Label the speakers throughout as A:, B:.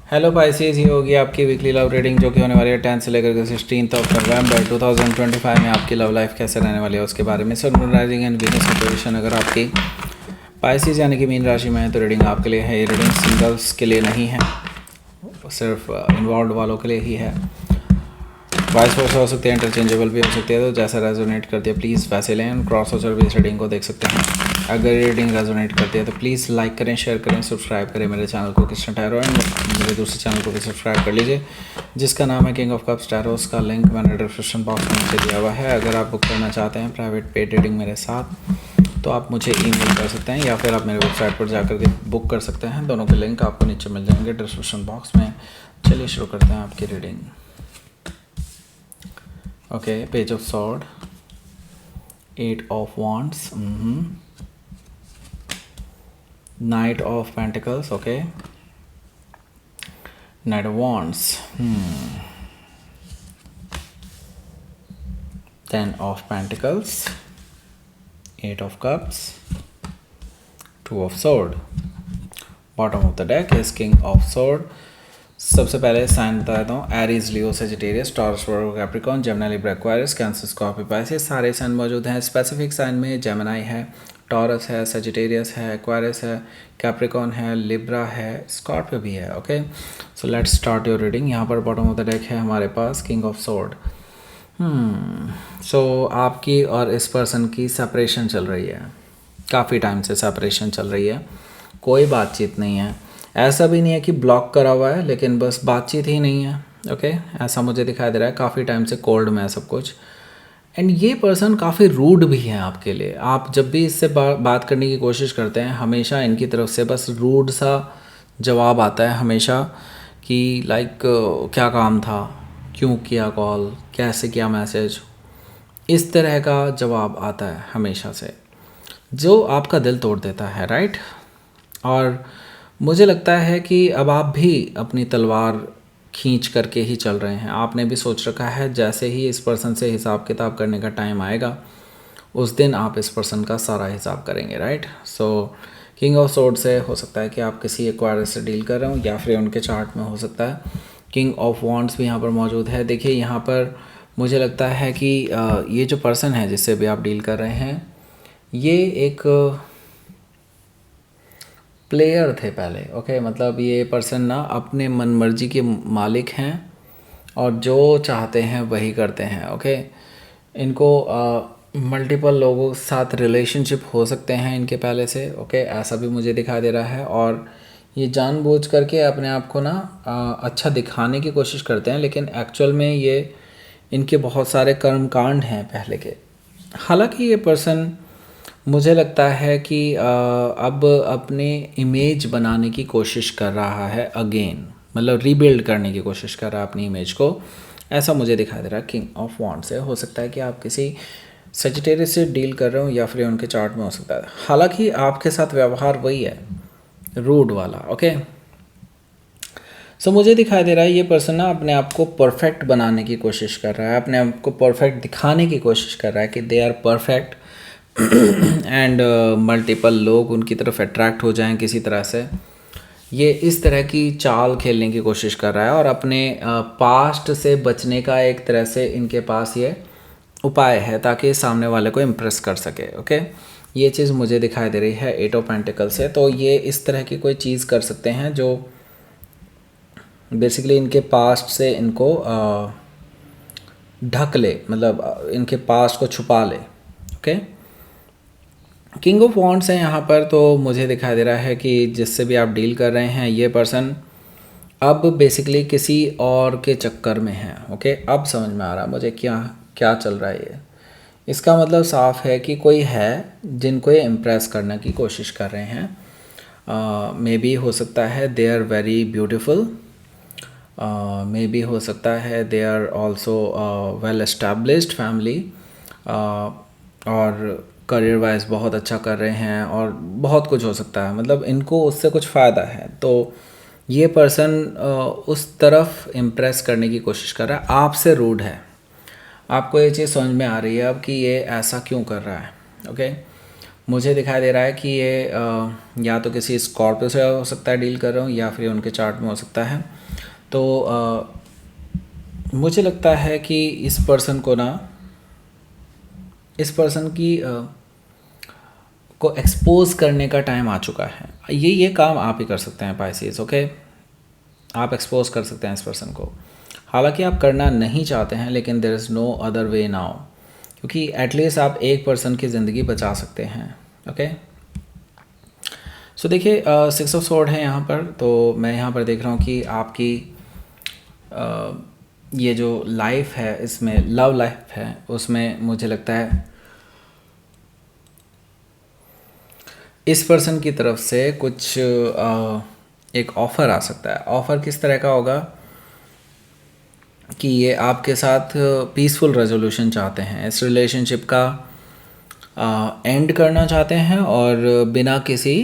A: Hello Pisces, ये होगी आपकी वीकली लव रीडिंग जो कि होने वाली है 10 से लेकर के 16 नवंबर 2025 में। आपकी लव लाइफ कैसे रहने वाली है उसके बारे में। सन, मून, राइजिंग एंड वीनस की पोजीशन अगर आपकी पाइसेस यानी कि मीन राशि में है तो रीडिंग आपके लिए है। ये रीडिंग सिंगल्स के लिए नहीं है, सिर्फ इन्वॉल्व वालों के लिए ही है। वाइस वर्सा हो सकती है, इंटरचेंजेबल भी हो सकती है, तो जैसा रेजोनेट करती है प्लीज़ वैसे लें। क्रॉस वॉचर भी इस रीडिंग को देख सकते हैं। अगर रीडिंग रेजोनेट करती है तो प्लीज़ लाइक करें, शेयर करें, सब्सक्राइब करें मेरे चैनल को कृष्ण टैरो, एंड मेरे दूसरे चैनल को भी सब्सक्राइब कर लीजिए जिसका नाम है किंग ऑफ कप्स टैरो। उसका लिंक मैंने डिस्क्रिप्शन बॉक्स में नीचे दिया हुआ है। अगर आप बुक करना चाहते हैं प्राइवेट पेड रीडिंग मेरे साथ तो आप मुझे ईमेल कर सकते हैं या फिर आप मेरे वेबसाइट पर जाकर के बुक कर सकते हैं। दोनों के लिंक आपको नीचे मिल जाएंगे डिस्क्रिप्शन बॉक्स में। चलिए शुरू करते हैं आपकी reading. Okay, Page of Sword, 8 of Wands, Knight of Pentacles, okay, Knight of Wands, 10 of Pentacles, 8 of Cups, 2 of Sword. Bottom of the deck is King of Sword. सबसे पहले साइन बता देता हूँ। Aries, Leo, Sagittarius, Taurus, Virgo, Capricorn, Gemini, Libra, Aquarius, Cancer, Scorpio, Pisces सारे sign मौजूद हैं। Specific sign में Gemini है, टॉरस है, सेजिटेरियस है, एक्वारियस है, कैप्रिकॉर्न है, लिब्रा है, स्कॉर्पियो भी है। Okay, so let's start your reading. यहाँ पर बॉटम ऑफ द डेक है हमारे पास किंग ऑफ सोर्ड। सो आपकी और इस पर्सन की सेपरेशन चल रही है, काफ़ी टाइम से सेपरेशन चल रही है, कोई बातचीत नहीं है। ऐसा भी नहीं है कि ब्लॉक करा हुआ है, लेकिन बस बातचीत ही नहीं है। ओके, ऐसा मुझे दिखाई दे रहा है। काफ़ी टाइम से कोल्ड में है सब कुछ। एंड ये पर्सन काफ़ी रूड भी है आपके लिए। आप जब भी इससे बात करने की कोशिश करते हैं हमेशा इनकी तरफ से बस रूड सा जवाब आता है हमेशा कि लाइक क्या काम था, क्यों किया कॉल, कैसे किया मैसेज, इस तरह का जवाब आता है हमेशा से जो आपका दिल तोड़ देता है, राइट। और मुझे लगता है कि अब आप भी अपनी तलवार खींच करके ही चल रहे हैं। आपने भी सोच रखा है जैसे ही इस पर्सन से हिसाब किताब करने का टाइम आएगा उस दिन आप इस पर्सन का सारा हिसाब करेंगे, right. So king of sword से हो सकता है कि आप किसी एक्वायरर से डील कर रहे हो या फिर उनके चार्ट में हो सकता है। किंग ऑफ वॉन्ड्स भी यहाँ पर मौजूद है। देखिए यहाँ पर मुझे लगता है कि ये जो पर्सन है जिससे भी आप डील कर रहे हैं ये एक प्लेयर थे पहले। ओके, मतलब ये पर्सन ना अपने मन मर्जी के मालिक हैं और जो चाहते हैं वही करते हैं। ओके, इनको मल्टीपल लोगों के साथ रिलेशनशिप हो सकते हैं इनके पहले से। ओके, ऐसा भी मुझे दिखाई दे रहा है। और ये जानबूझ करके अपने आप को ना अच्छा दिखाने की कोशिश करते हैं, लेकिन एक्चुअल में ये इनके बहुत सारे कर्मकांड हैं पहले के। हालांकि ये पर्सन मुझे लगता है कि अब अपने इमेज बनाने की कोशिश कर रहा है अगेन, मतलब रीबिल्ड करने की कोशिश कर रहा है अपनी इमेज को, ऐसा मुझे दिखाई दे रहा है। किंग ऑफ वॉन्ड्स से हो सकता है कि आप किसी सेजिटेरियस से डील कर रहे हो या फिर उनके चार्ट में हो सकता है। हालांकि आपके साथ व्यवहार वही है, रूड वाला। ओके, सो मुझे दिखाई दे रहा है ये पर्सन ना अपने आप को परफेक्ट बनाने की कोशिश कर रहा है, अपने आप को परफेक्ट दिखाने की कोशिश कर रहा है कि they are perfect and multiple लोग उनकी तरफ अट्रैक्ट हो जाएं किसी तरह से। ये इस तरह की चाल खेलने की कोशिश कर रहा है और अपने पास्ट से बचने का एक तरह से इनके पास ये उपाय है ताकि सामने वाले को इम्प्रेस कर सके। ओके, ये चीज़ मुझे दिखाई दे रही है 8 ऑफ पेंटिकल से। तो ये इस तरह की कोई चीज़ कर सकते हैं जो बेसिकली इनके पास्ट से इनको ढक ले, मतलब इनके पास्ट को छुपा ले। ओके, किंग ऑफ वॉन्ड्स है यहाँ पर। तो मुझे दिखाई दे रहा है कि जिससे भी आप डील कर रहे हैं ये पर्सन अब बेसिकली किसी और के चक्कर में है। ओके, अब समझ में आ रहा है मुझे क्या क्या चल रहा है ये। इसका मतलब साफ है कि कोई है जिनको ये इम्प्रेस करने की कोशिश कर रहे हैं। मे बी हो सकता है they are very beautiful, may be हो सकता है they are also well established family, और करियर वाइज बहुत अच्छा कर रहे हैं और बहुत कुछ हो सकता है, मतलब इनको उससे कुछ फ़ायदा है। तो ये पर्सन उस तरफ इम्प्रेस करने की कोशिश कर रहा है, आपसे रूड है। आपको ये चीज़ समझ में आ रही है अब कि ये ऐसा क्यों कर रहा है। ओके, मुझे दिखाई दे रहा है कि ये या तो किसी स्कॉर्पियो से हो सकता है डील कर रहा हूँ, या फिर उनके चार्ट में हो सकता है। तो मुझे लगता है कि इस पर्सन को ना, इस पर्सन की को एक्सपोज करने का टाइम आ चुका है। ये काम आप ही कर सकते हैं पाइसेस, ओके। आप एक्सपोज कर सकते हैं इस पर्सन को, हालांकि आप करना नहीं चाहते हैं, लेकिन there is no other way now, क्योंकि एटलीस्ट आप एक पर्सन की ज़िंदगी बचा सकते हैं, ओके। सो देखिए 6 ऑफ स्वॉर्ड है यहाँ पर, तो मैं यहाँ पर देख रहा हूँ कि आपकी ये जो लाइफ है, इसमें लव लाइफ है, उसमें मुझे लगता है इस पर्सन की तरफ से कुछ एक ऑफ़र आ सकता है। ऑफ़र किस तरह का होगा कि ये आपके साथ पीसफुल रेजोल्यूशन चाहते हैं, इस रिलेशनशिप का एंड करना चाहते हैं, और बिना किसी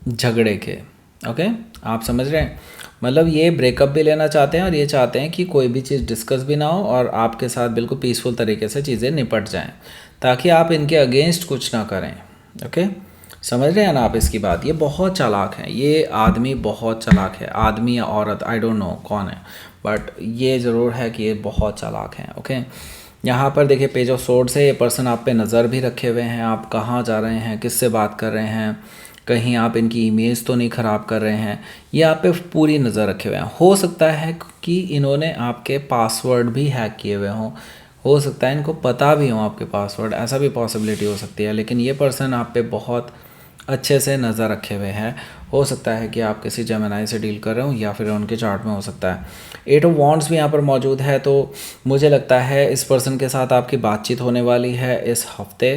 A: झगड़े के, ओके। आप समझ रहे हैं, मतलब ये ब्रेकअप भी लेना चाहते हैं, और ये चाहते हैं कि कोई भी चीज़ डिस्कस भी ना हो, और आपके साथ बिल्कुल पीसफुल तरीके से चीज़ें निपट जाएं, ताकि आप इनके अगेंस्ट कुछ ना करें, ओके। समझ रहे हैं ना आप इसकी बात। ये बहुत चालाक हैं, ये आदमी बहुत चालाक है, आदमी या औरत आई डोंट नो कौन है, बट ये ज़रूर है कि ये बहुत चालाक हैं, ओके। यहाँ पर देखिए पेज ऑफ सोर्ड से ये पर्सन आप पे नज़र भी रखे हुए हैं, आप कहाँ जा रहे हैं, किससे बात कर रहे हैं, कहीं आप इनकी इमेज तो नहीं ख़राब कर रहे हैं, ये आप पे पूरी नज़र रखे हुए हैं। हो सकता है कि इन्होंने आपके पासवर्ड भी हैक किए हुए हों, हो सकता है इनको पता भी हो आपके पासवर्ड, ऐसा भी पॉसिबिलिटी हो सकती है, लेकिन ये पर्सन आप पे बहुत अच्छे से नज़र रखे हुए हैं। हो सकता है कि आप किसी जेमिनी से डील कर रहे हो, या फिर उनके चार्ट में हो सकता है 8 ऑफ वॉन्ड्स भी यहाँ पर मौजूद है। तो मुझे लगता है इस पर्सन के साथ आपकी बातचीत होने वाली है इस हफ्ते,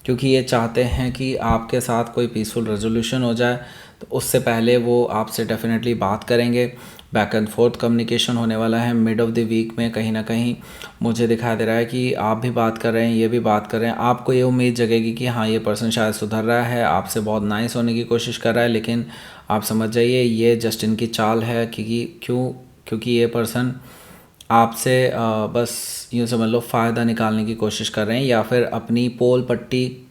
A: क्योंकि ये चाहते हैं कि आपके साथ कोई पीसफुल रेजोल्यूशन हो जाए। तो उससे पहले वो आपसे डेफिनेटली बात करेंगे, बैक एंड फोर्थ कम्युनिकेशन होने वाला है मिड ऑफ द वीक में। कहीं ना कहीं मुझे दिखाई दे रहा है कि आप भी बात कर रहे हैं, ये भी बात कर रहे हैं, आपको ये उम्मीद जगेगी कि हाँ ये पर्सन शायद सुधर रहा है, आपसे बहुत नाइस होने की कोशिश कर रहा है, लेकिन आप समझ जाइए ये जस्ट इनकी चाल है। क्योंकि ये पर्सन आपसे बस यूँ समझ लो फ़ायदा निकालने की कोशिश कर रहे हैं, या फिर अपनी पोल पट्टी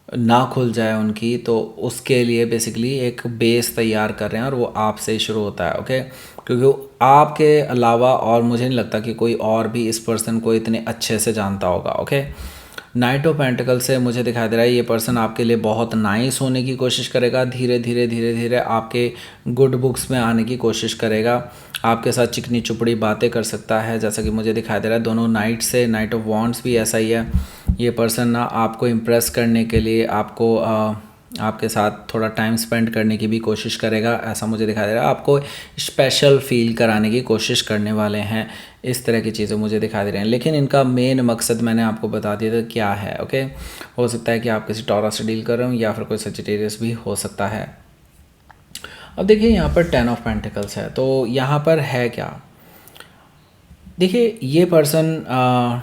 A: ना खुल जाए उनकी, तो उसके लिए बेसिकली एक बेस तैयार कर रहे हैं, और वो आपसे ही शुरू होता है, ओके। क्योंकि आपके अलावा और मुझे नहीं लगता कि कोई और भी इस पर्सन को इतने अच्छे से जानता होगा, ओके। नाइट ऑफ पेंटिकल से मुझे दिखाई दे रहा है ये पर्सन आपके लिए बहुत नाइस होने की कोशिश करेगा, धीरे धीरे धीरे धीरे आपके गुड बुक्स में आने की कोशिश करेगा, आपके साथ चिकनी चुपड़ी बातें कर सकता है, जैसा कि मुझे दिखाई दे रहा है दोनों नाइट से। नाइट ऑफ वॉन्ड्स भी ऐसा ही है, ये पर्सन ना आपको इम्प्रेस करने के लिए आपको आपके साथ थोड़ा टाइम स्पेंड करने की भी कोशिश करेगा, ऐसा मुझे दिखाई दे रहा है। आपको स्पेशल फील कराने की कोशिश करने वाले हैं, इस तरह की चीज़ें मुझे दिखाई दे रही हैं। लेकिन इनका मेन मकसद मैंने आपको बता दिया था क्या है, ओके। हो सकता है कि आप किसी टॉरस से डील कर रहे हो, या फिर कोई सजिटेरियस भी हो सकता है। अब देखिए यहाँ पर 10 ऑफ पेंटिकल्स है, तो यहाँ पर है क्या, देखिए ये पर्सन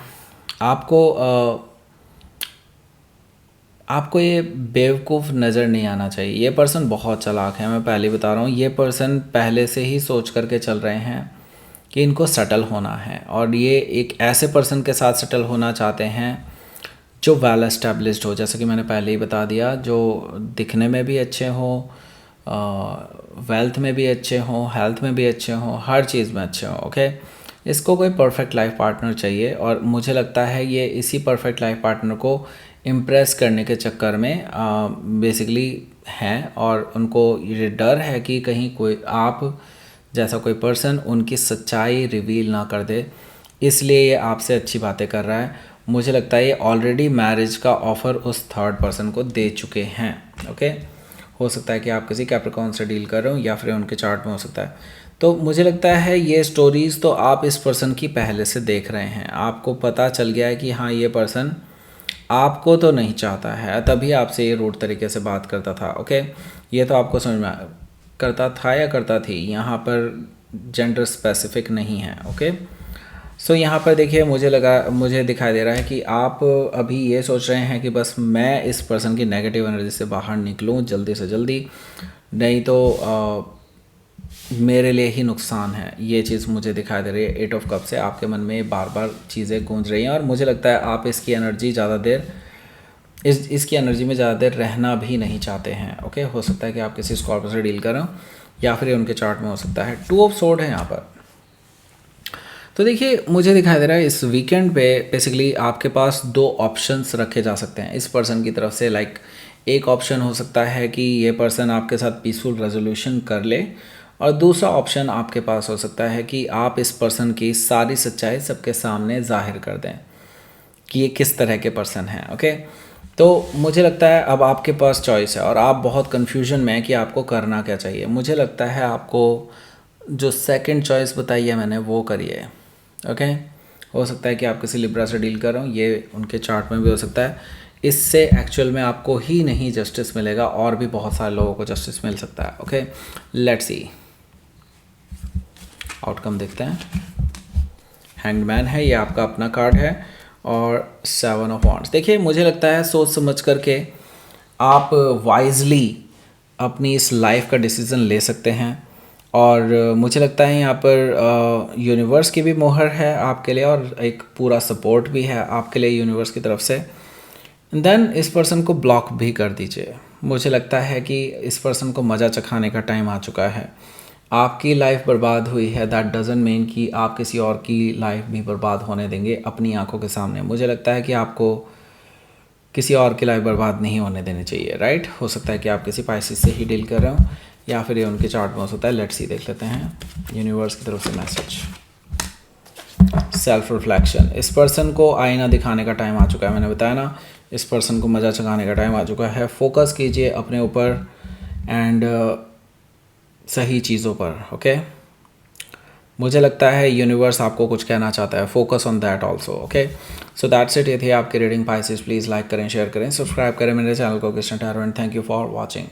A: आपको ये बेवकूफ़ नज़र नहीं आना चाहिए। ये पर्सन बहुत चालाक है, मैं पहले बता रहा हूँ। ये पर्सन पहले से ही सोच करके चल रहे हैं कि इनको सेटल होना है, और ये एक ऐसे पर्सन के साथ सेटल होना चाहते हैं जो वेल एस्टेब्लिश्ड हो, जैसा कि मैंने पहले ही बता दिया, जो दिखने में भी अच्छे हों, वेल्थ में भी अच्छे हों, हेल्थ में भी अच्छे हों, हर चीज़ में अच्छे हों, ओके। इसको कोई परफेक्ट लाइफ पार्टनर चाहिए, और मुझे लगता है ये इसी परफेक्ट लाइफ पार्टनर को इम्प्रेस करने के चक्कर में बेसिकली हैं, और उनको ये डर है कि कहीं कोई आप जैसा कोई पर्सन उनकी सच्चाई रिवील ना कर दे, इसलिए ये आपसे अच्छी बातें कर रहा है। मुझे लगता है ये ऑलरेडी मैरिज का ऑफ़र उस थर्ड पर्सन को दे चुके हैं, ओके। हो सकता है कि आप किसी कैप्रिकॉर्न से डील कर रहे हो, या फिर उनके चार्ट में हो सकता है। तो मुझे लगता है ये स्टोरीज़ तो आप इस पर्सन की पहले से देख रहे हैं, आपको पता चल गया है कि हाँ ये पर्सन आपको तो नहीं चाहता है, तभी आपसे ये रूड तरीके से बात करता था, ओके। ये तो आपको समझ में करता था या करता थी, यहाँ पर जेंडर स्पेसिफिक नहीं है, ओके। सो यहाँ पर देखिए मुझे दिखाई दे रहा है कि आप अभी ये सोच रहे हैं कि बस मैं इस पर्सन की नेगेटिव एनर्जी से बाहर निकलूँ जल्दी से जल्दी, नहीं तो मेरे लिए ही नुकसान है। ये चीज़ मुझे दिखाई दे रही है 8 ऑफ कप से, आपके मन में बार बार चीज़ें गूंज रही हैं, और मुझे लगता है आप इसकी एनर्जी ज़्यादा देर इसकी एनर्जी में ज़्यादा देर रहना भी नहीं चाहते हैं। ओके, हो सकता है कि आप किसी स्कॉर्पियो से डील करें या फिर ये उनके चार्ट में हो सकता है। 2 ऑफ सोर्ड है यहाँ पर। तो देखिए मुझे दिखाई दे रहा है इस वीकेंड पे बेसिकली आपके पास 2 ऑप्शंस रखे जा सकते हैं इस पर्सन की तरफ से। लाइक एक ऑप्शन हो सकता है कि ये पर्सन आपके साथ पीसफुल रेजोल्यूशन कर ले, और दूसरा ऑप्शन आपके पास हो सकता है कि आप इस पर्सन की सारी सच्चाई सबके सामने जाहिर कर दें कि ये किस तरह के पर्सन हैं। ओके, तो मुझे लगता है अब आपके पास चॉइस है और आप बहुत कन्फ्यूजन में हैं कि आपको करना क्या चाहिए। मुझे लगता है आपको जो सेकंड चॉइस बताई है मैंने वो करिए। ओके, हो सकता है कि आप किसी लिब्रा से डील कर रहे हो, ये उनके चार्ट में भी हो सकता है। इससे एक्चुअल में आपको ही नहीं जस्टिस मिलेगा, और भी बहुत सारे लोगों को जस्टिस मिल सकता है। ओके, लेट्स सी आउटकम देखते हैं। हैंगमैन है, ये आपका अपना कार्ड है, और 7 ऑफ वॉन्ड्स। देखिए मुझे लगता है सोच समझ करके आप वाइजली अपनी इस लाइफ का डिसीज़न ले सकते हैं, और मुझे लगता है यहाँ पर यूनिवर्स की भी मोहर है आपके लिए, और एक पूरा सपोर्ट भी है आपके लिए यूनिवर्स की तरफ से। देन इस पर्सन को ब्लॉक भी कर दीजिए। मुझे लगता है कि इस पर्सन को मज़ा चखाने का टाइम आ चुका है। आपकी लाइफ बर्बाद हुई है, दैट डजंट मीन कि आप किसी और की लाइफ भी बर्बाद होने देंगे अपनी आंखों के सामने। मुझे लगता है कि आपको किसी और की लाइफ बर्बाद नहीं होने देनी चाहिए, राइट। हो सकता है कि आप किसी पाइसिस से ही डील कर रहे हो, या फिर ये उनके चार्ट में हो सकता है। लेट्स सी देख लेते हैं यूनिवर्स की तरफ से मैसेज। सेल्फ रिफ्लेक्शन, इस पर्सन को आईना दिखाने का टाइम आ चुका है। मैंने बताया ना, इस पर्सन को मज़ा चखाने का टाइम आ चुका है। फोकस कीजिए अपने ऊपर एंड सही चीज़ों पर। ओके, मुझे लगता है यूनिवर्स आपको कुछ कहना चाहता है। Focus on that also. Okay, so that's it. ये थी आपकी रीडिंग पाइसेस। प्लीज़ लाइक करें, शेयर करें, सब्सक्राइब करें मेरे चैनल को Krishna tarot, and thank you for watching.